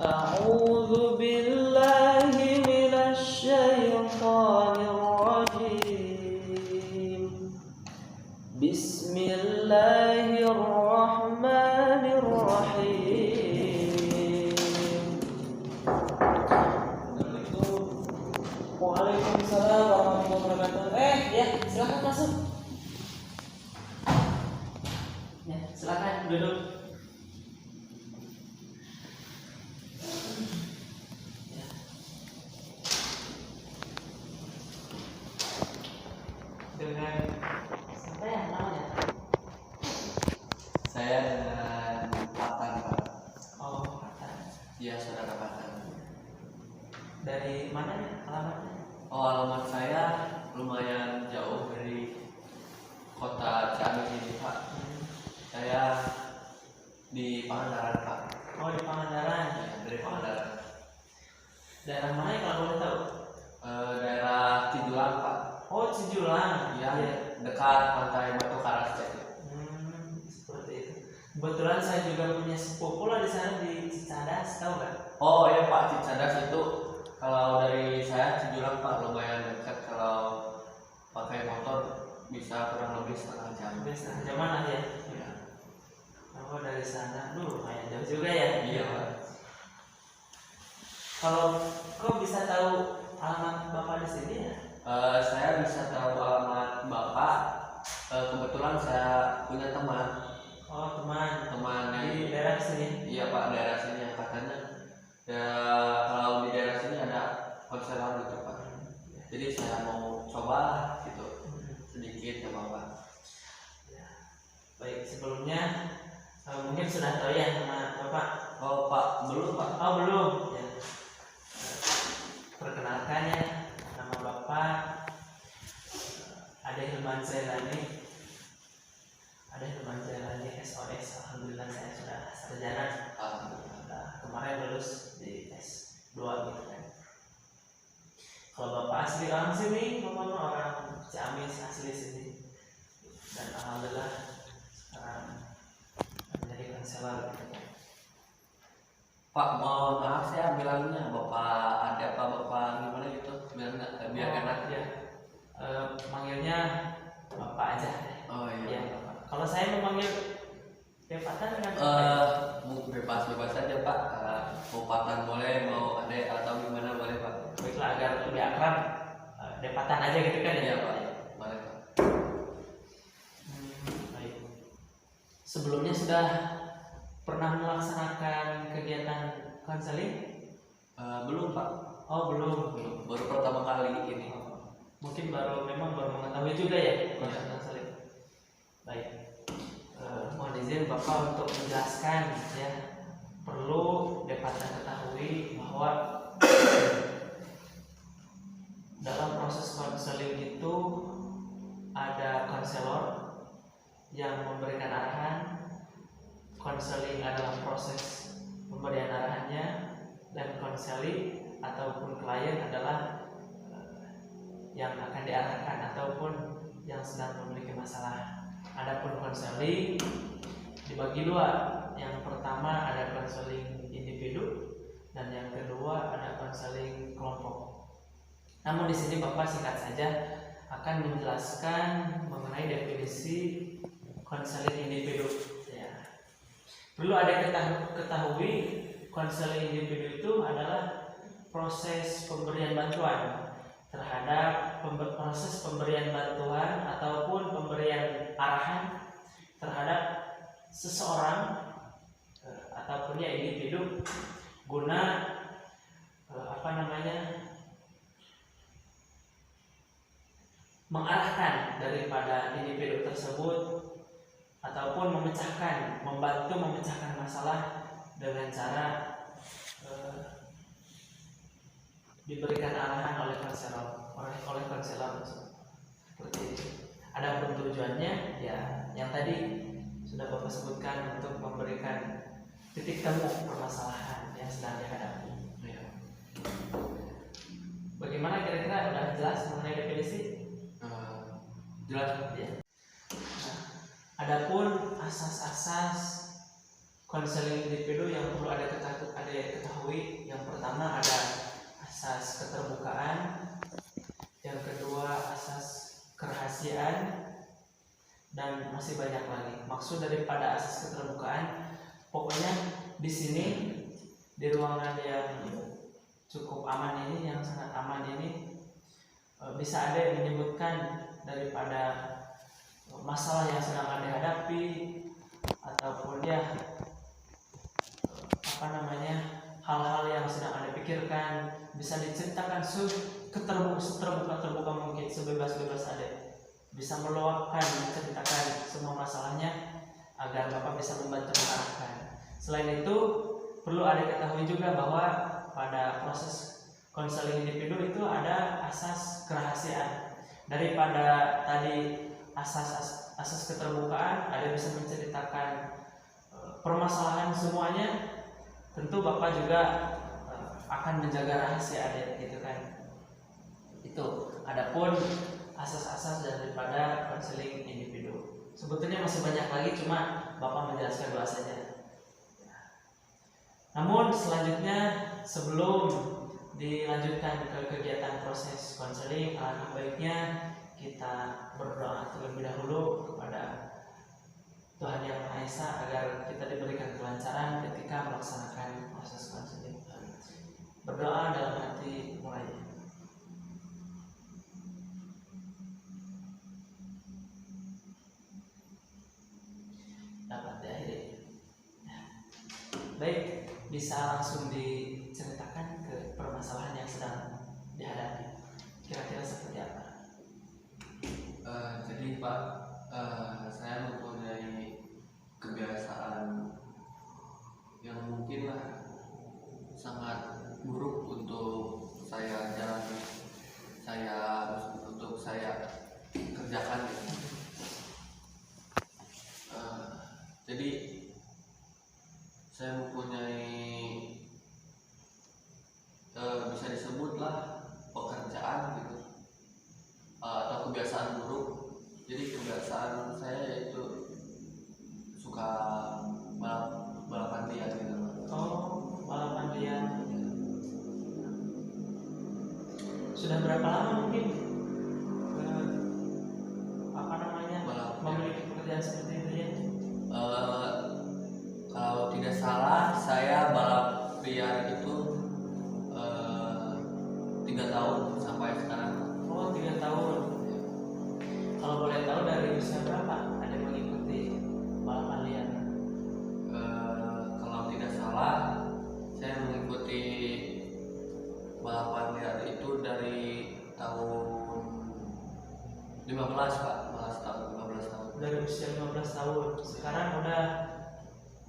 أعوذ بالله من الشيطان الرجيم بسم الله الرحمن الرحيم. Waalaikumsalam warahmatullahi wabarakatuh. Ya, silakan masuk. Ya, silakan duduk. Dengan siapa ya namanya? Saya dengan Patan, Pak. Oh, Patan. Iya, saudara Patan. Dari mana ya alamatnya? Oh, alamat saya lumayan jauh dari kota Ciamis ini, Pak. Saya di Pangandaran, Pak. Oh, di Pangandaran. Ya, dari Pangandaran. Daerah mana ya kalau boleh tahu? Daerah Cijulang, Pak. Oh, Cijulang. Ya, dekat pantai Batu Karas itu. Seperti itu. Kebetulan saya juga punya sepupu lah di sana di Cicadas, tahu nggak? Oh iya, Pak, Cicadas itu kalau dari saya Cijulang, Pak, lumayan dekat. Kalau pakai motor bisa kurang lebih setengah jam. Setengah jaman lah ya. Iya. Oh, dari sana, lumayan jauh juga ya. Iya, Pak. Kalau kok bisa tahu alamat bapak di sini ya? Saya bisa tahu alamat Bapak. Kebetulan saya punya teman Oh, teman yang di daerah sini. iya, Pak, daerah sini yang katanya ya, kalau di daerah sini ada konselor gitu, Pak. Jadi saya mau coba gitu sedikit ya, Bapak. Baik, sebelumnya mungkin sudah tahu ya nama bapak. Oh, Pak, belum, Pak. Oh, belum ya. Perkenalkan ya, nama bapak Ade Hilman Zailani. Ade Hilman Zailani SOS. Alhamdulillah saya sudah sarjana. Kemarin lulus di S2 gitu kan. Kalau bapak asli orang sini, bapak orang Ciamis asli sini. Dan alhamdulillah sekarang menjadi konselor gitu kan. Pak, mau maaf saya bilangnya Bapak ada apa Bapak gimana gitu biar enak ya. Manggilnya bapak aja. Oh Ya, iya. bapak. Kalau saya memanggil Patan dengan Bebas saja, Pak. Mau Patan boleh, mau adek atau gimana boleh, Pak. baiklah agar lebih akrab, Depatan aja gitu kan ya. Iya, Pak. Boleh, Pak. Baik. Sebelumnya sudah pernah melaksanakan kegiatan konseling? Belum, Pak. Oh, belum. Baru pertama kali ini. Mungkin memang baru mengetahui juga ya proses konseling. Baik. Mohon izin Bapak untuk menjelaskan ya, perlu Depatan ketahui bahwa dalam proses konseling itu ada konselor yang memberikan arahan. Konseling adalah proses pemberian arahannya, dan konseling ataupun klien adalah yang akan diarahkan ataupun yang sedang memiliki masalah. Adapun konseling dibagi dua. Yang pertama ada konseling individu dan yang kedua ada konseling kelompok. Namun di sini Bapak singkat saja akan menjelaskan mengenai definisi konseling individu. Ya. Perlu ada ketahui konseling individu itu adalah proses pemberian bantuan terhadap proses pemberian bantuan ataupun pemberian arahan terhadap seseorang ataupun ya individu guna mengarahkan daripada individu tersebut ataupun membantu memecahkan masalah dengan cara diberikan arahan oleh konselor seperti itu. Adapun tujuannya ya yang tadi sudah Bapak sebutkan, untuk memberikan titik temu permasalahan yang sedang dihadapi. Iya. Bagaimana kira-kira sudah jelas mengenai definisi? Jelas. Ya. Adapun asas-asas konseling individu yang perlu ada ketahui, yang pertama ada asas keterbukaan, yang kedua asas kerahasiaan, dan masih banyak lagi. Maksud daripada asas keterbukaan, pokoknya di sini di ruangan yang cukup aman ini, yang sangat aman ini, bisa ada yang menyebutkan daripada masalah yang sedang Anda hadapi ataupun ya hal-hal yang sedang Anda pikirkan, bisa diceritakan seterbuka mungkin, sebebas-bebas Anda, bisa meluapkan, menceritakan semua masalahnya agar Bapak bisa membantu mengarahkan. Selain itu perlu Anda ketahui juga bahwa pada proses konseling individu itu ada asas kerahasiaan. Daripada tadi asas keterbukaan, Anda bisa menceritakan permasalahan semuanya, tentu Bapak juga akan menjaga rahasia Anda, gitu kan. Itu adapun asas-asas daripada konseling individu. Sebetulnya masih banyak lagi, cuma Bapak menjelaskan dua saja. Namun selanjutnya, sebelum dilanjutkan ke kegiatan proses konseling, alangkah baiknya kita berdoa terlebih dahulu kepada Tuhan Yang Maha Esa agar kita diberikan kelancaran ketika melaksanakan proses konseling. Berdoa dalam hati mulai. Dapat diakhiri. Baik, bisa langsung diceritakan ke permasalahan yang sedang dihadapi. Kira-kira seperti apa? Jadi Pak, saya mempunyai kebiasaan yang mungkin lah sangat buruk untuk saya jalani, untuk saya kerjakan. Jadi saya mempunyai bisa disebutlah pekerjaan gitu, atau kebiasaan buruk. Jadi kebiasaan saya yaitu suka balapan liar gitu. Oh, balapan liar. Sudah berapa lama mungkin memiliki pekerjaan seperti itu ya? Kalau tidak salah saya balap liar itu 3 tahun sampai sekarang. Oh, 3 tahun. Kalau boleh tahu dari usia berapa ada mengikuti balapan liar? Kalau tidak salah saya mengikuti balapan liar itu dari tahun 15 Pak, 15 tahun. Dari usia 15 tahun. Sekarang udah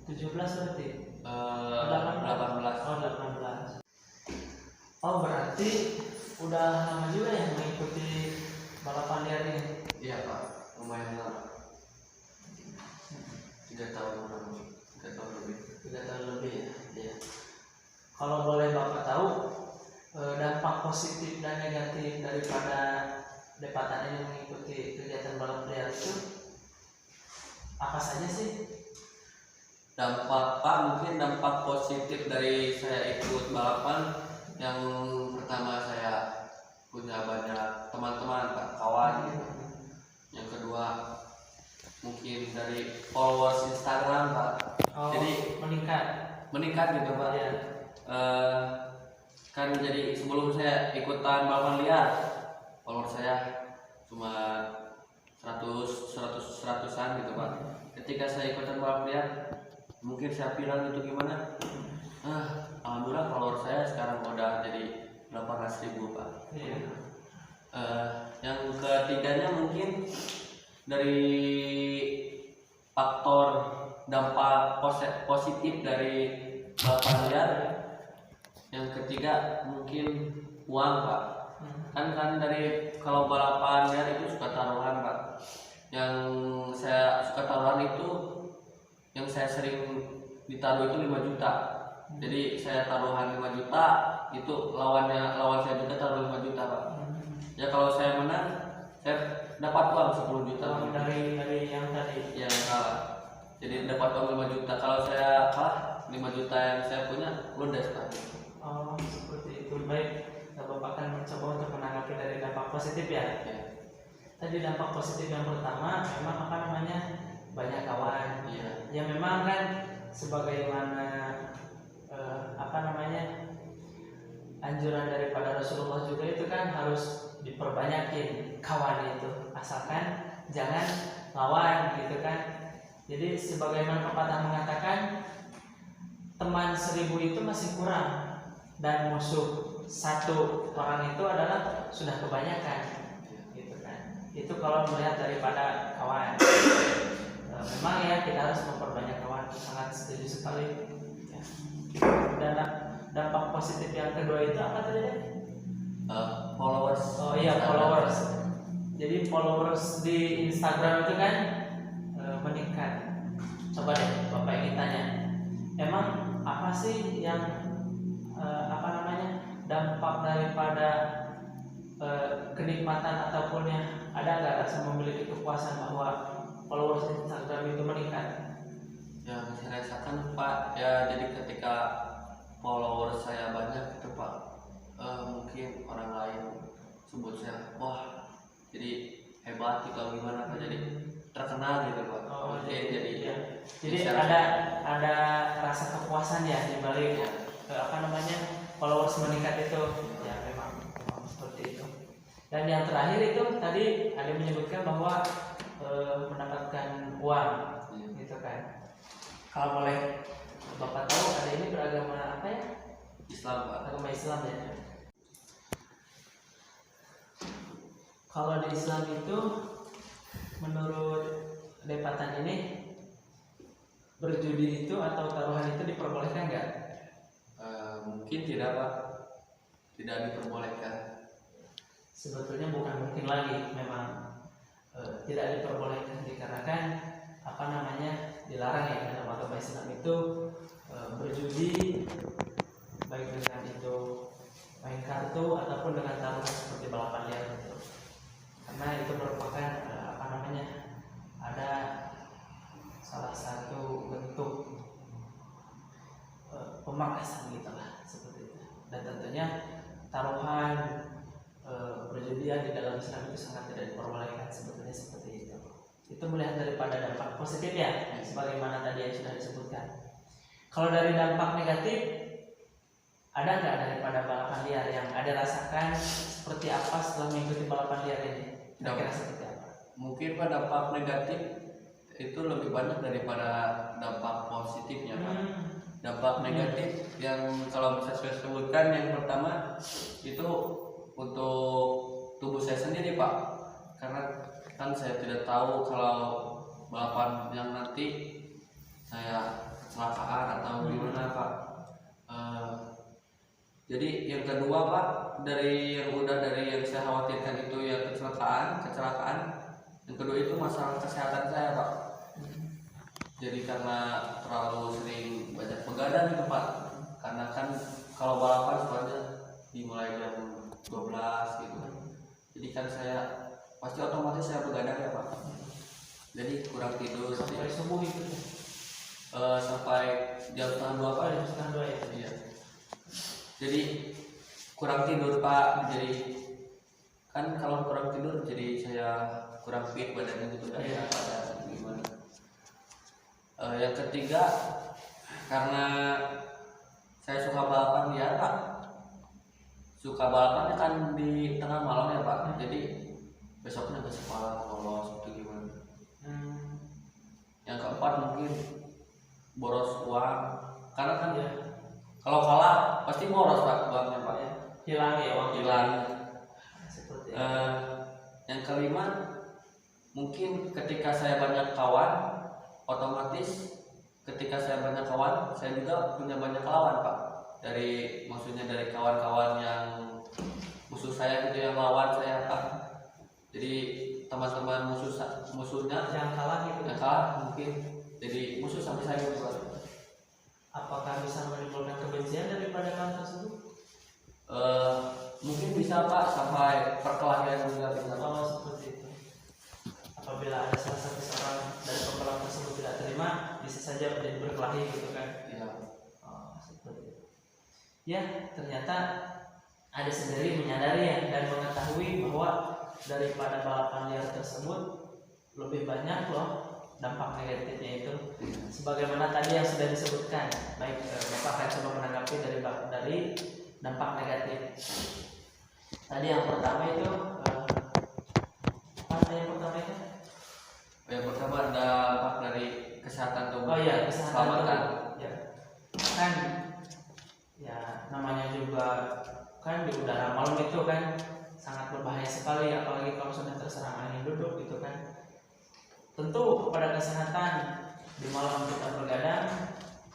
17 berarti? 18. Oh, 18. Oh, berarti udah lama juga ya mengikuti balapan liar ini? Iya Pak, lumayan lama. 3 tahun lebih. 3 tahun lebih ya. Kalau boleh Bapak tahu dampak positif dan negatif daripada Depatan ini mengikuti kegiatan balap liar itu apa saja sih? Dampak Pak, mungkin dampak positif dari saya ikut balapan, yang pertama saya punya banyak teman-teman Pak, kawan gitu. Yang kedua mungkin dari followers Instagram Pak. Oh, jadi meningkat gitu Pak ya. Kan jadi sebelum saya ikutan balapan liar, followers saya cuma 100-an gitu Pak. Ketika saya ikutan balapan liar, mungkin saya bilang itu gimana? Alhamdulillah followers saya sekarang udah jadi 18.000 Pak. Iya. Yang ketiganya mungkin dari faktor dampak positif dari balapan liar. Yang ketiga mungkin uang Pak. Kan dari kalau balapan liar itu suka taruhan Pak. Yang saya suka taruhan itu, yang saya sering ditaruh itu 5 juta. Jadi saya taruhan 5 juta, itu lawan saya juga taruh 5 juta Pak. Ya kalau saya menang, saya dapat uang 10 juta dari yang tadi. Ya kalah. jadi dapat uang 5 juta. Kalau saya kalah 5 juta yang saya punya ludes Pak. Oh seperti itu. Baik, Bapak akan mencoba untuk menanggapi dari dampak positif ya. Ya. Tadi dampak positif yang pertama memang apa namanya banyak kawan. Iya. Ya memang kan sebagaimana apa namanya anjuran daripada Rasulullah juga itu kan harus diperbanyakin kawan itu, asalkan jangan lawan gitu kan. Jadi sebagaimana pepatah mengatakan teman 1000 itu masih kurang dan musuh 1 orang itu adalah sudah kebanyakan gitu kan. Itu kalau melihat daripada kawan. Memang ya kita harus memperbanyak kawan, sangat setuju sekali ya. Dan dampak positif yang kedua itu apa tadi? Followers. Oh iya, followers. Jadi followers di Instagram itu kan meningkat. Coba deh Bapak ingin tanya, emang apa sih yang apa namanya dampak daripada kenikmatan ataupun yang ada nggak rasa memiliki kepuasan bahwa followers Instagram itu meningkat? Ya saya rasakan Pak, ya jadi ketika followers saya banyak itu Pak, mungkin orang lain sebut saya wah jadi hebat gitu atau gimana Pak, jadi terkenal gitu Pak. Oh, jadi ya. Jadi ada rasa kepuasan ya di balik ya. Apa namanya followers meningkat itu ya memang seperti itu. Dan yang terakhir itu tadi ada menyebutkan bahwa mendapatkan uang gitu kan. Kalau boleh Bapak tahu ada ini beragama apa ya? Islam Pak. Agama Islam ya. Kalau di Islam itu menurut Depatan ini berjudi itu atau taruhan itu diperbolehkan nggak? Mungkin tidak Pak, tidak diperbolehkan. Sebetulnya bukan mungkin lagi, memang tidak diperbolehkan dikarenakan apa namanya dilarang ya dalam agama Islam itu berjudi, baik dengan itu main kartu ataupun dengan taruhan seperti balapan liar itu, karena itu merupakan apa namanya ada salah satu bentuk pemangkasan gitulah seperti itu. Dan tentunya taruhan perjudian di dalam Islam itu sangat tidak diperbolehkan sebetulnya seperti itu. Itu melihat daripada dampak positif ya, sebagaimana tadi yang sudah disebutkan. Kalau dari dampak negatif, ada nggak daripada balapan liar yang ada rasakan seperti apa setelah mengikuti balapan liar ini? Kira-kira seperti apa? Mungkin Pak dampak negatif itu lebih banyak daripada dampak positifnya Pak. Dampak negatif yang kalau bisa saya sebutkan yang pertama itu untuk tubuh saya sendiri Pak, karena kan saya tidak tahu kalau balapan yang nanti saya kecelakaan atau gimana Pak. Jadi yang kedua Pak, dari yang saya khawatirkan itu ya kecelakaan. Yang kedua itu masalah kesehatan saya Pak. Jadi karena terlalu sering banyak begadang gitu Pak, karena kan kalau balapan soalnya dimulai jam 12 gitu. Jadi kan saya pasti otomatis saya begadang ya Pak. Jadi kurang tidur Sampai subuh itu sampai jam setengah 2 Pak. jam setengah 2 ya? Iya. Jadi kurang tidur Pak. Jadi kan kalau kurang tidur jadi saya kurang fit badannya gitu kan ya, pada gimana. Yang ketiga karena saya suka balapan liar Pak. Suka balapannya kan di tengah malam ya Pak. Jadi besoknya ke sekolah bolos itu gimana. Yang keempat mungkin boros uang, karena kan ya kalau kalah pasti boros Pak uangnya Pak. Hilang ya uang Hilang. Seperti yang kelima mungkin ketika saya banyak kawan, otomatis ketika saya banyak kawan saya juga punya banyak lawan Pak. Maksudnya dari kawan-kawan yang musuh saya gitu yang lawan saya Pak. Jadi teman-teman musuhnya yang kalah gitu. Yang kalah mungkin jadi musuh sampai saya gitu Pak. Apakah bisa menimbulkan kebencian daripada kawan tersebut? Mungkin bisa Pak sampai perkelahian juga bisa. Oh seperti itu. Apabila ada salah satu seorang dari pembalap tersebut tidak terima, bisa saja menjadi berkelahi gitu kan. Iya. Seperti itu. Ya, ternyata ada sendiri menyadari ya dan mengetahui bahwa daripada balapan liar tersebut lebih banyak loh dampak negatifnya itu. Sebagaimana tadi yang sudah disebutkan, baik Bapak akan coba menanggapi dari dampak negatif. Tadi yang pertama itu apa yang pertama itu? Yang pertama dampak dari kesehatan tubuh. Oh iya, kesehatan tubuh. Ya. Kan ya namanya juga kan di udara malam itu kan sangat berbahaya sekali, apalagi kalau sudah terserang angin duduk gitu kan. Tentu kepada kesehatan di malam kita bergadang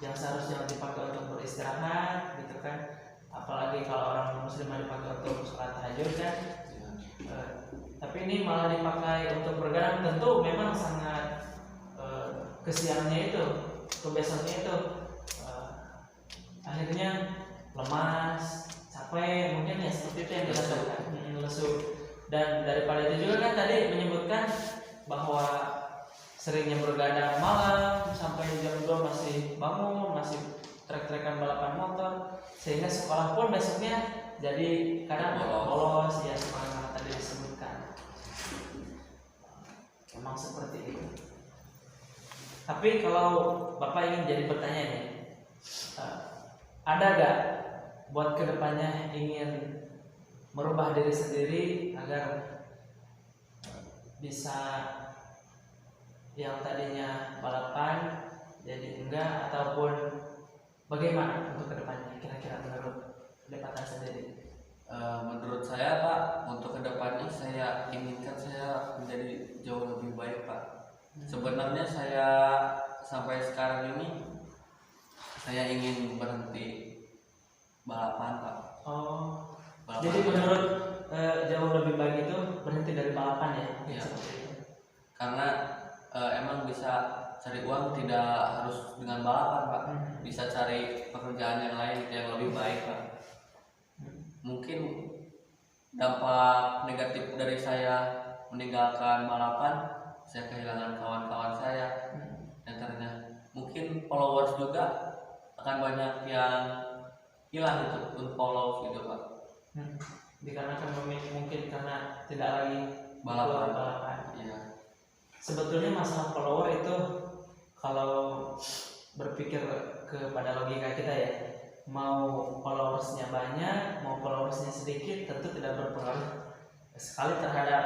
yang seharusnya dipakai untuk beristirahat gitu kan, apalagi kalau orang muslim dipakai untuk sholat tahajud kan. Tapi ini malah dipakai untuk bergadang, tentu memang sangat kesiannya itu, kebesoknya itu akhirnya lemas, capek, mungkin ya seperti itu yang dirasakan, lesu. Dan daripada itu juga kan tadi menyebutkan bahwa seringnya bergadang malam sampai jam 2 masih bangun, masih trek-trekan balapan motor, sehingga sekolah pun besoknya jadi kadang bolos ya sebagaimana tadi disebutkan. Memang seperti itu. Tapi kalau Bapak ingin jadi bertanya nih, ada gak buat kedepannya ingin merubah diri sendiri agar bisa yang tadinya balapan jadi enggak, ataupun bagaimana untuk kedepannya kira-kira menurut pendapatan sendiri? Menurut saya Pak, untuk kedepannya saya inginkan saya menjadi jauh lebih baik Pak. Sebenarnya saya sampai sekarang ini saya ingin berhenti balapan Pak. Oh, balapan jadi menurut jauh lebih baik itu berhenti dari balapan ya? Iya. Seperti itu. Karena emang bisa cari uang tidak harus dengan balapan Pak. Bisa cari pekerjaan yang lain yang lebih baik Pak. Mungkin dampak negatif dari saya meninggalkan balapan, saya kehilangan kawan-kawan saya. Antaranya mungkin followers juga akan banyak yang hilang itu, unfollow gitu Pak. Dikarenakan mungkin karena tidak lagi Balapan. Iya. Sebetulnya masalah follower itu kalau berpikir kepada logika kita ya, mau followersnya banyak, mau followersnya sedikit, tentu tidak berpengaruh sekali terhadap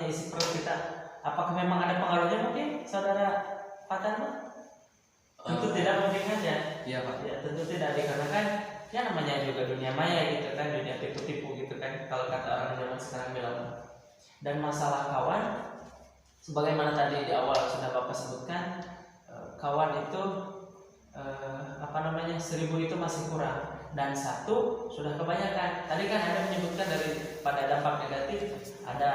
isi perut kita. Apakah memang ada pengaruhnya mungkin, saudara Fatan? Tentu tidak mungkin kan ya? Iya Pak. Ya tentu tidak, dikarenakan ya namanya juga dunia maya gitu kan, dunia tipu-tipu gitu kan, kalau kata orang zaman sekarang bilang. Dan masalah kawan, sebagaimana tadi di awal sudah Bapak sebutkan, kawan itu 1000 itu masih kurang, dan 1 sudah kebanyakan. Tadi kan ada menyebutkan pada dampak negatif, ada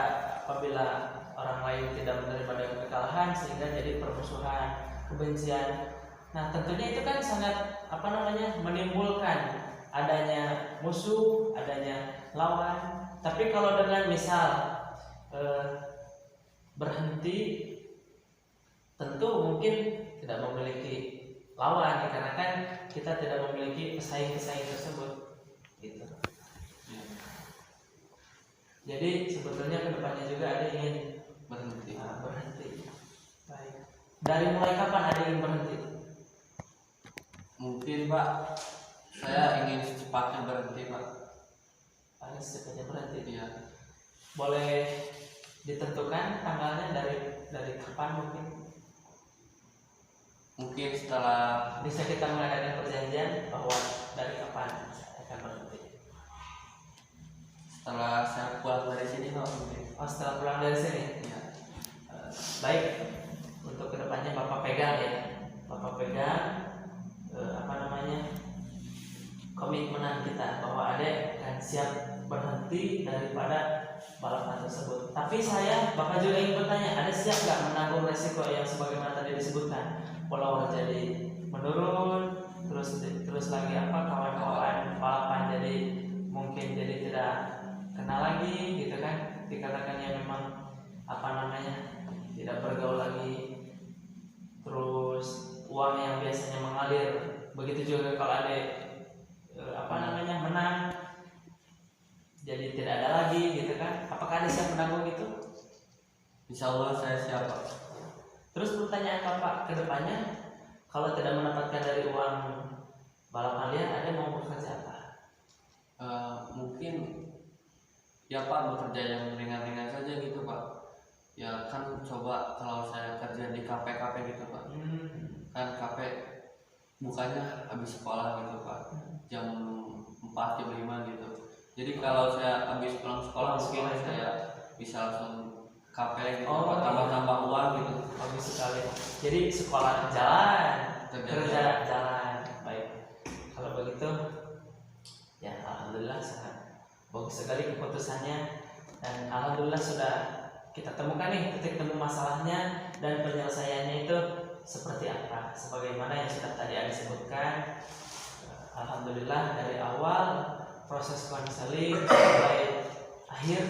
apabila orang lain tidak menerima dengan kekalahan sehingga jadi permusuhan, kebencian. Nah tentunya itu kan sangat menimbulkan adanya musuh, adanya lawan. Tapi kalau dengan misal berhenti, tentu mungkin tidak memiliki lawan, dikarenakan kita tidak memiliki pesaing-pesaing tersebut gitu. Jadi sebetulnya kedepannya juga ada ingin berhenti. Baik. Dari mulai kapan ada ingin berhenti? Mungkin Pak, saya ingin secepatnya berhenti Pak. Paling secepatnya berhenti. Iya. Boleh ditentukan tanggalnya dari kapan mungkin? Mungkin setelah Bisa kita mengadakan perjanjian bahwa dari kapan saya akan berhenti. Setelah saya pulang dari sini Pak mungkin. Oh, setelah pulang dari sini? Ya. Baik, untuk kedepannya Bapak pegang ya. Bapak pegang komitmenan kita bahwa Adek akan siap berhenti daripada balapan tersebut. Tapi Bapak juga ingin bertanya, ada siap nggak menanggung resiko yang sebagaimana tadi disebutkan? Follower jadi menurun, terus lagi kawan-kawan balapan jadi mungkin jadi tidak kenal lagi gitu kan, dikatakannya memang tidak bergaul lagi, terus begitu juga kalau ada menang jadi tidak ada lagi gitu kan, apakah ada siap menanggung itu? Insya Allah saya siap Pak. Terus pertanyaan Bapak ke depannya, kalau tidak mendapatkan dari uang balapan liar, ada mau bekerja apa? Mungkin ya Pak, bekerja yang ringan-ringan saja gitu Pak. Ya kan coba kalau saya kerja di kafe-kafe gitu Pak. Kan kafe bukanya habis sekolah gitu Pak, jam 4 jam 5 gitu. Jadi kalau saya habis pulang sekolah mungkin saya bisa langsung kafe gitu Pak, tambah-tambah uang gitu. Bagus sekali. Jadi sekolah jalan, kerja jalan. Baik. Kalau begitu ya alhamdulillah sangat bagus sekali keputusannya, dan alhamdulillah sudah kita temukan nih titik temu masalahnya dan penyelesaiannya itu seperti apa, sebagaimana yang sudah tadi ada sebutkan. Alhamdulillah dari awal proses konseling sampai akhir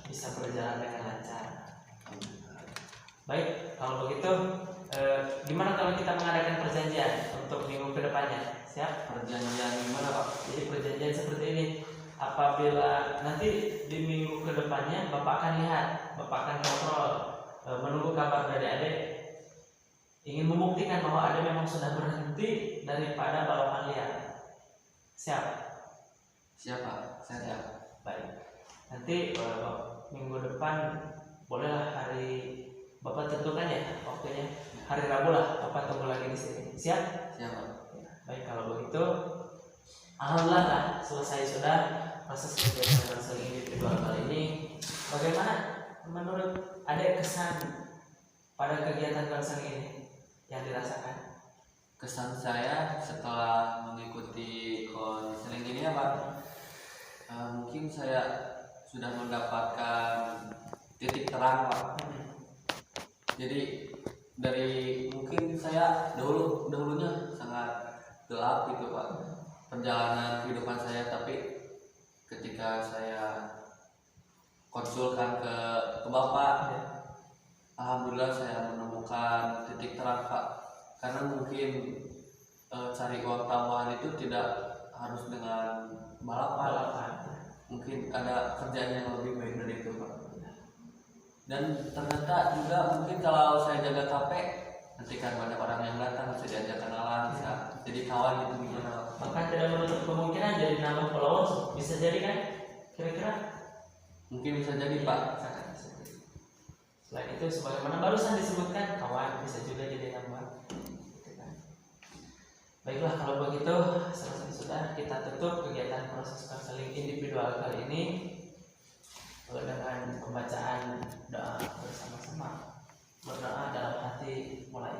bisa berjalan dengan lancar. Baik, kalau begitu gimana kalau kita mengadakan perjanjian untuk minggu ke depannya? Siap? Perjanjian gimana Pak? Jadi perjanjian seperti ini, apabila nanti di minggu ke depannya Bapak akan lihat, Bapak akan kontrol, menunggu kabar dari adik, ingin membuktikan bahwa adik memang sudah berhenti daripada balapan liar. Siap? Siap Pak, saya siap. Baik, nanti minggu depan bolehlah hari Bapak tentukan ya waktunya, hari Rabu lah Bapak tunggu lagi di sini. Siap? Siap Pak. Baik, kalau begitu alhamdulillah lah selesai sudah proses kegiatan konseling individual kali ini. Bagaimana menurut adik kesan pada kegiatan konseling ini yang dirasakan? Kesan saya setelah mengikuti konseling ini ya Pak, mungkin saya sudah mendapatkan titik terang Pak. Jadi dari mungkin saya dahulunya sangat gelap gitu Pak perjalanan kehidupan saya, tapi ketika saya konsulkan ke Bapak, alhamdulillah saya menemukan titik terang Pak. Karena mungkin cari uang tambahan itu tidak harus dengan balapan. Mungkin ada kerjaan yang lebih baik dari itu Pak. Dan ternyata juga mungkin kalau saya jaga kafe, nanti kan banyak orang yang datang, bisa diajak kenalan, bisa jadi kawan gitu gimana. Bahkan tidak menutup kemungkinan jadi nambah followers, bisa jadi kan? Kira-kira? Mungkin bisa jadi Pak. Sangat bisa jadi. Selain itu, sebagaimana barusan disebutkan, kawan bisa juga jadi nambah. Gitu kan? Baiklah, kalau begitu selesai sudah, kita tutup kegiatan proses konseling individual kali ini dengan pembacaan doa bersama-sama. Berdoa dalam hati mulai.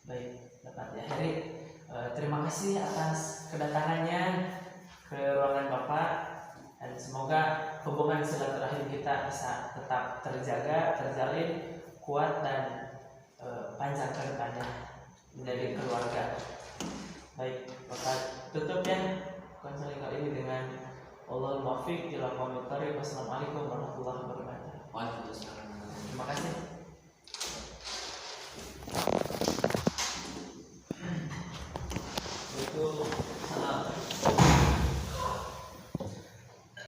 Baik, dapat diakhiri. Terima kasih atas kedatangannya ke ruangan Bapak, dan semoga hubungan silaturahim kita bisa tetap terjaga, terjalin, kuat, dan panjang ke depannya menjadi keluarga. Baik, Bapak tutup ya konseling kali ini dengan Allahul muwaffiq ila aqwamit thoriq. Wassalamualaikum warahmatullahi wabarakatuh. Waalaikumsalam. Terima kasih.